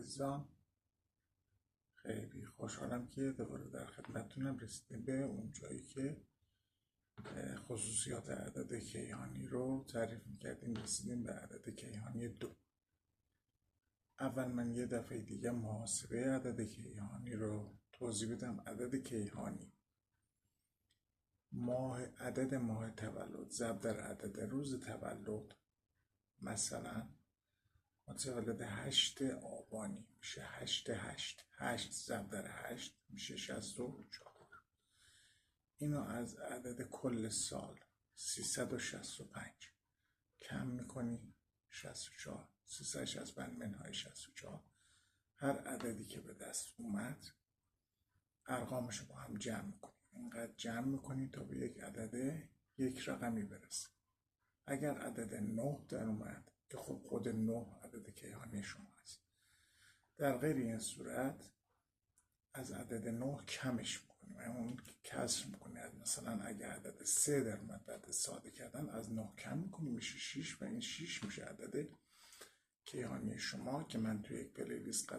عزیزان، خیلی خوشحالم که دوباره در خدمتتونم. رسیدیم به اون جایی که خصوصیات عدد کیهانی رو تعریف میکردیم. رسیدیم به عدد کیهانی 2. اول من یه دفعه دیگه محاسبه عدد کیهانی رو توضیح بدم. عدد کیهانی عدد ماه تولد ضرب در عدد روز تولد، مثلا متولد 8 آبانی میشه 8 ضرب در 8 میشه 64. اینو از عدد کل سال 365 کم میکنی 64. 365 منهای 64. هر عددی که به دست اومد ارقامش با هم جمع میکنی. اینقدر جمع میکنی تا به یک عدد یک رقمی برسه. اگر عدد 9 در اومد که خب خود 9 عدد کیهانی شما است، در غیر این صورت از عدد 9 کمش میکنیم، اون کسر میکنیم. مثلا اگر عدد 3 در اومد بعد ساده کردن از 9 کم میکنیم میشه 6 و این 6 میشه عدد کیهانی شما که من توی یک پلیلیست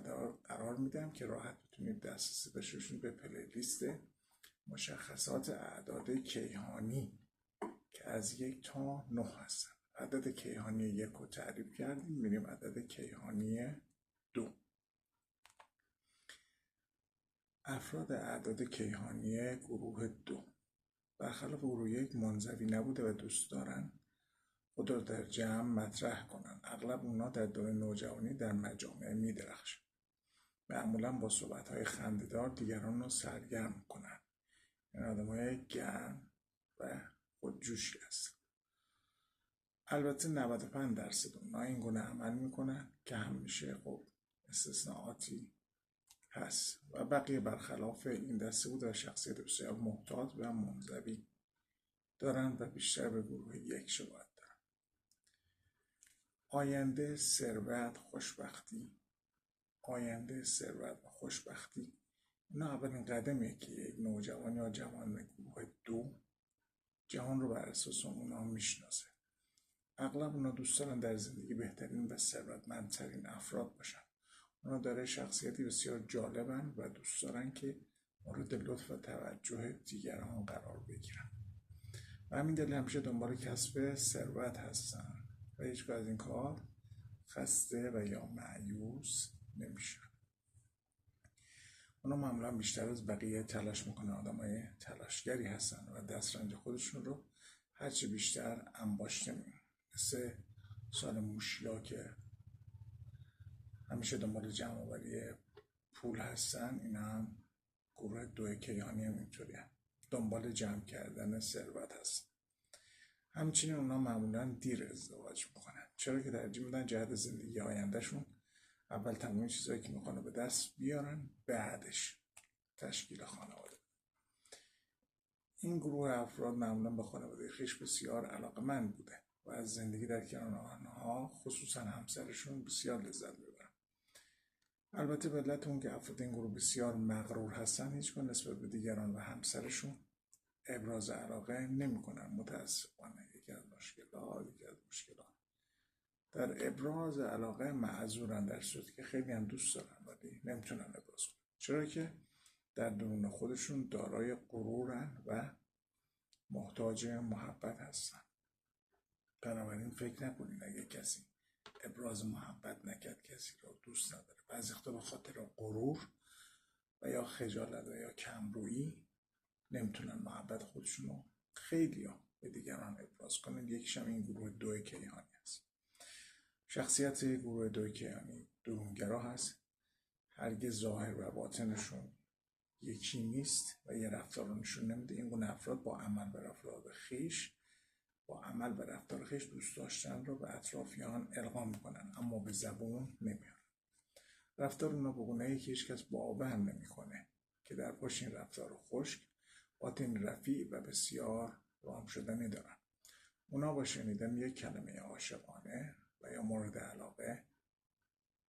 قرار میدم که راحت بتونید دسترسی داشته باشید به پلیلیست مشخصات اعداد کیهانی که از 1 تا 9 هستن. عدد کیهانی 1 رو تعریف کردیم، میریم عدد کیهانی 2. افراد اعداد کیهانی گروه 2 برخلاف گروه 1 منزوی نبوده و دوست دارن خود را در جمع مطرح کنن. اغلب اونا در دوره نوجوانی در مجامع میدرخشن. معمولا با صحبت‌های خنده‌دار دیگران رو سرگرم کنن. این آدم‌های گرم و خودجوشی هستن. البته 95% اونا این گونه عمل میکنن که همیشه خب استثناءاتی هست و بقیه برخلاف این دسته بود و شخصیت بسیار محتاط و منزوی دارن و بیشتر به گروه 1 شباهت دارن. آینده، ثروت، خوشبختی اینا اولین قدمیه که یک نوجوان یا جوان گروه 2 جهان رو بر اساس اونا میشناسه. اغلب اونا دوست دارن در زندگی بهترین و ثروتمندترین افراد باشن. اونا داره شخصیتی بسیار جالبن و دوست دارن که مورد لطف و توجه دیگران قرار بگیرن و همین دلیل همیشه دنبال کسب ثروت هستن و هیچگاه از این کار خسته و یا مایوس نمیشن. اونا معمولا بیشتر از بقیه تلاش میکنن. آدمای تلاشگری هستن و دسترنج خودشون رو هرچی بیشتر انباشته میکنن. مثل سال موشیا که همیشه دنبال جمع آوری پول هستن، اینا هم گروه 2 کیهانی هم اینطوری هم دنبال جمع کردن ثروت هست. همچنین اونا معمولا دیر ازدواج میکنن، چرا که ترجیح میدن جهت زندگی آیندهشون اول تمام چیزایی که میخوان به دست بیارن، بعدش تشکیل خانواده. این گروه افراد معمولا به خانواده خویش بسیار علاقه‌مند بوده و از زندگی در کنار آنها خصوصا همسرشون بسیار لذت میبرن. البته به علت اون که افراد این گروه بسیار مغرور هستن، هیچگاه نسبت به دیگران و همسرشون ابراز علاقه نمیکنن. متاسفانه یکی از مشکلات در ابراز علاقه معذورن، در صورتی که خیلی هم دوست دارن ولی نمیتونن ابراز کنن، چرا که در درون خودشون دارای غرورن و محتاج محبت هستن. بنابراین فکر نکنین اگه کسی ابراز محبت نکرد کسی رو دوست نداره. بعضی وقتا به خاطر غرور و یا خجالت و یا کمرویی نمیتونن محبت خودشون رو خیلی به دیگران ابراز کنن. یکیش هم این گروه 2 کیهانی هست. شخصیت گروه 2 کیهانی درونگرا هست. هرگز ظاهر و باطنشون یکی نیست و یه رفتار رو نشون نمیده. این گونه افراد با عمل و رفتار خویش دوست داشتن رو به اطرافیان القا میکنن، اما به زبون نمیارن. رفتار اونا به گونه‌ای که هیچ کس باور هم نمیکنه که در پشت این رفتار خشک باطن رفیع و بسیار رام شدنی دارن. اونا با شنیدن یک کلمه عاشقانه و یا مورد علاقه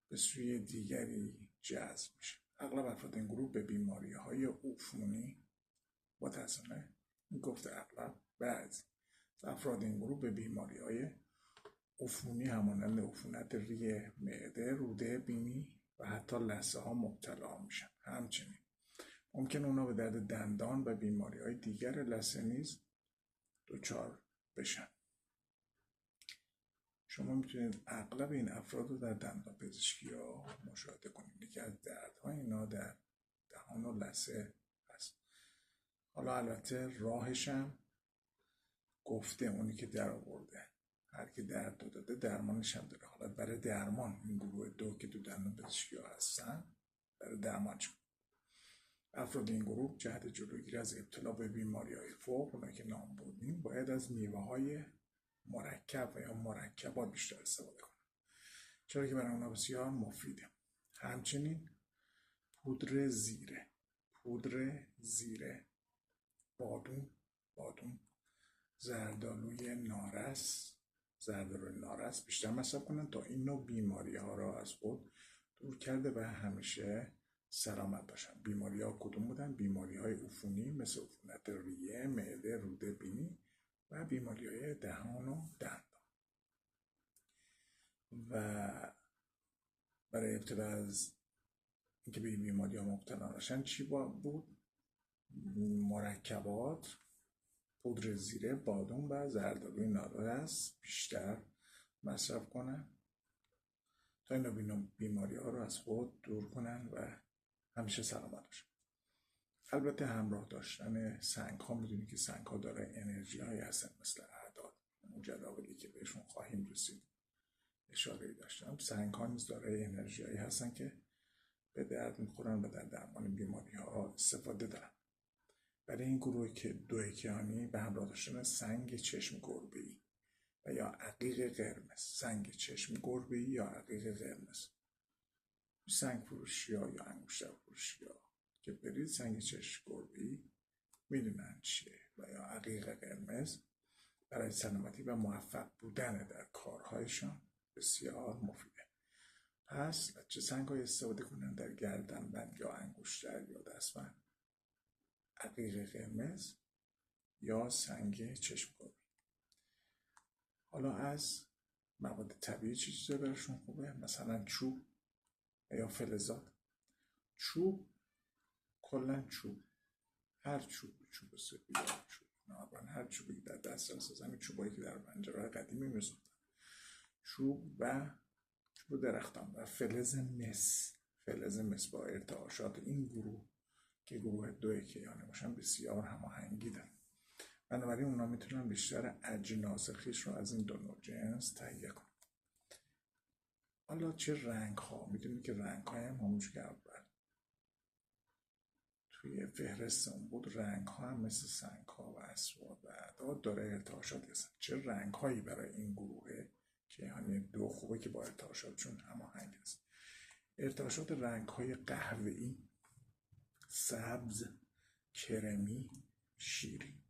به سوی دیگری جذب میشه. اغلب افراد این گروه به بیماری‌های عفونی، متأسفانه این گفته اغلب، بعضی افراد این گروه به بیماری‌های عفونی همانند عفونت ریه، معده، روده، بینی و حتی لثه ها مبتلا میشن. همچنین ممکن اونا به درد دندان و بیماری های دیگر لثه نیز دچار بشن. شما میتونید اغلب این افراد رو در دندان پزشکی ها مشاهده کنید. یکی از دردهای اینا در دهان و لثه هست. حالا البته راهش هم گفته، اونی که در آورده، هر کی درد داده درمانش هم داره. حالا برای درمان این گروه 2 که تو دندان پزشکی ها هستن، برای درمان چون افراد این گروه جهت جلوگیری از ابتلا به بیماری های فوق، اونایی که نام بردیم، باید از میوه های مرکب و یا مرکبات بیشتر استفاده کنن، چرا که برای اونا بسیار مفیده. همچنین پودر زیره، بادون، زردآلوی نارس بیشتر مصرف کنن تا این نوع بیماری ها را از خود دور کرده و همیشه سلامت باشن. بیماری ها کدوم بودن؟ بیماری های عفونی مثل عفونت ریه، معده، روده بینی و بیماری های دهان و دندان. و برای ابتلا از اینکه به این بیماری ها مبتلا نشن چی بود؟ مرکبات، پودر زیره، بادون و زردآلوی نارس بیشتر مصرف کنن تا این بیماری ها رو از خود دور کنن و همیشه سلامت باشن. البته همراه داشتن سنگ ها، میدونی که سنگ ها داره انرژی هایی هستن مثل اعداد، اون جداولی که بهشون خواهیم رسید اشاره داشتم. سنگ ها نیز داره انرژی هایی هستن که به درد میخورن و در درمان بیماری ها استفاده دارن. برای این گروه که 2 کیهانی به همراه داشتن سنگ چشم گربه‌ای و یا عقیق قرمز، سنگ چشم گربه‌ای یا عقیق قرمز، سنگ فروشی ها یا انگشتر فروشی ها که برید سنگ چشم گربه‌ای میدونن چیه و یا عقیق قرمز برای سلامتی و موفق بودن در کارهایشان بسیار مفیده. پس از چه سنگ های استفاده کنن در گردنبند یا انگشتر یا دستبند؟ عقیق قرمز یا سنگ چشم گربه‌ای. حالا از مواد طبیعی چه چیزا براشون خوبه؟ مثلا چوب یا فلزات. چوب کلا چوب، هر چوب سفید، چوب نارون، هر چوبی در دسترس هست، همین چوبایی که در پنجره قدیمی می‌سوختن، چوب درختان و فلز مس با ارتعاشات این گروه که گروه 2 کیهانی باشن بسیار هماهنگی دارن. بنابراین اونا میتونن بیشتر اجناس خویش رو از این 2 نوع جنس تهیه کنن. حالا چه رنگ ها؟ میدونید که رنگ های هم همونجور که اول توی فهرستون بود، رنگ ها هم مثل سنگ ها و اسواد و اعداد داره ارتعاشاتی هستن. چه رنگ هایی برای این گروه کیهانی 2 خوبه که با ارتعاشاتشون هماهنگ است؟ ارتعاشات رنگ های قهوه‌ای، سبز، کرمی، شیری.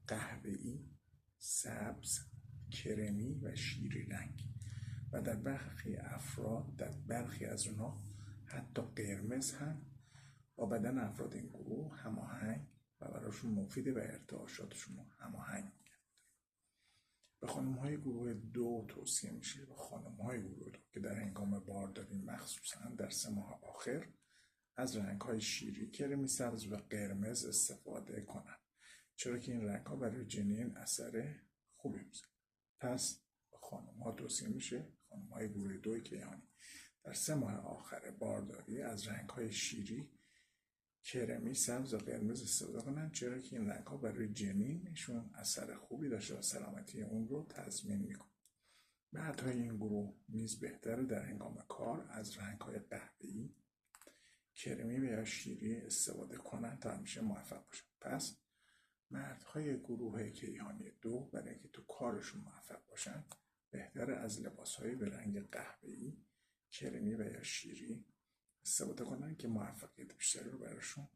قهوه‌ای، سبز، کرمی و شیری رنگ. و در برخی افراد، در برخی از اونها حتی قرمز هم با بدن افراد این گروه هماهنگ و براشون مفیده و ارتعاشاتشون رو هماهنگ میکنه. به خانم‌های گروه 2 توصیه میشه، به خانم‌های گروه 2 که در هنگام بارداری مخصوصا در 3 ماه آخر از رنگ‌های شیری، کرمی، سبز و قرمز استفاده کنن، چرا که این رنگ‌ها برای جنین اثر خوبی میذارن. پس به خانم‌ها توصیه میشه، خانم‌های گروه 2 کیهانی در 3 ماه آخر بارداری از رنگ‌های شیری، کرمی، سبز و قرمز استفاده کنن، چرا که این رنگ‌ها برای جنینشون اثر خوبی داشته و سلامتی اون رو تضمین میکنه. مردهای این گروه نیز بهتره در هنگام کار از رنگ‌های قهوه‌ای، کرمی و یا شیری استفاده کنن تا همیشه موفق باشن. پس مردهای گروه کیهانی 2 برای اینکه تو کارشون موفق باشن بهتره از لباس‌های به رنگ قهوه‌ای، کرمی و یا شیری استفاده کنن که موفقیت بیشتری رو براشون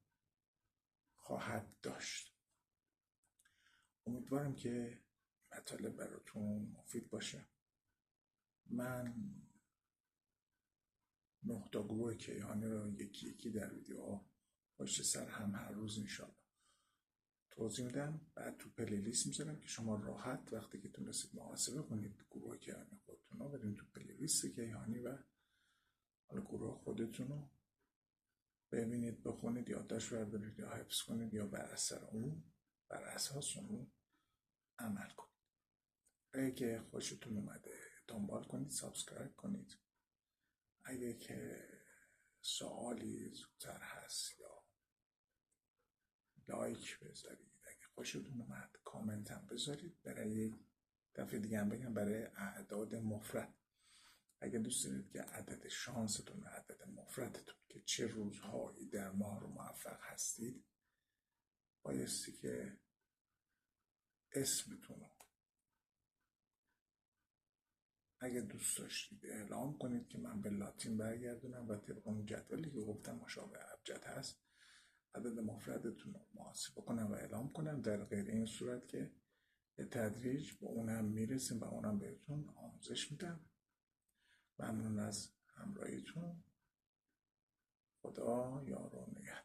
خواهد داشت. امیدوارم که مطالب براتون مفید باشه. من 9 تا گروه کیهانی رو یکی یکی در ویدیو پشت سر هم هر روز انشالله توضیح میدم. بعد تو پلیلیست میذارم که شما راحت وقتی که تونستید محاسبه کنید گروه کیهانی خودتون رو برید تو پلیلیست کیهانی و حالا گروه خودتون رو ببینید، بخونید، یادداشت بردارید یا حفظ کنید یا بر اساس اون عمل کنید. اگه خوشتون اومده دنبال کنید، سابسکرایب کنید. اگه که سوالی زودتر هست یا لایک بذارید، اگه خوشتون اومد کامنت هم بذارید. برای یک دفعه دیگه هم بگم، برای اعداد مفرد اگه دوست دارید که عدد شانستون و عدد مفردتون که چه روزهایی در ماه رو موفق هستید، بایستی که اسمتون رو اگه دوست داشتید اعلام کنید که من به لاتین برگردونم و طبق اون جدولی که گفتم مشابه ابجد هست عدد مفردتون رو محاسبه کنم و اعلام کنم. در غیر این صورت که به تدریج به اونم میرسیم و اونم بهتون آموزش میدم. ممنون از همراهیتون. خدا یار و نگهدار.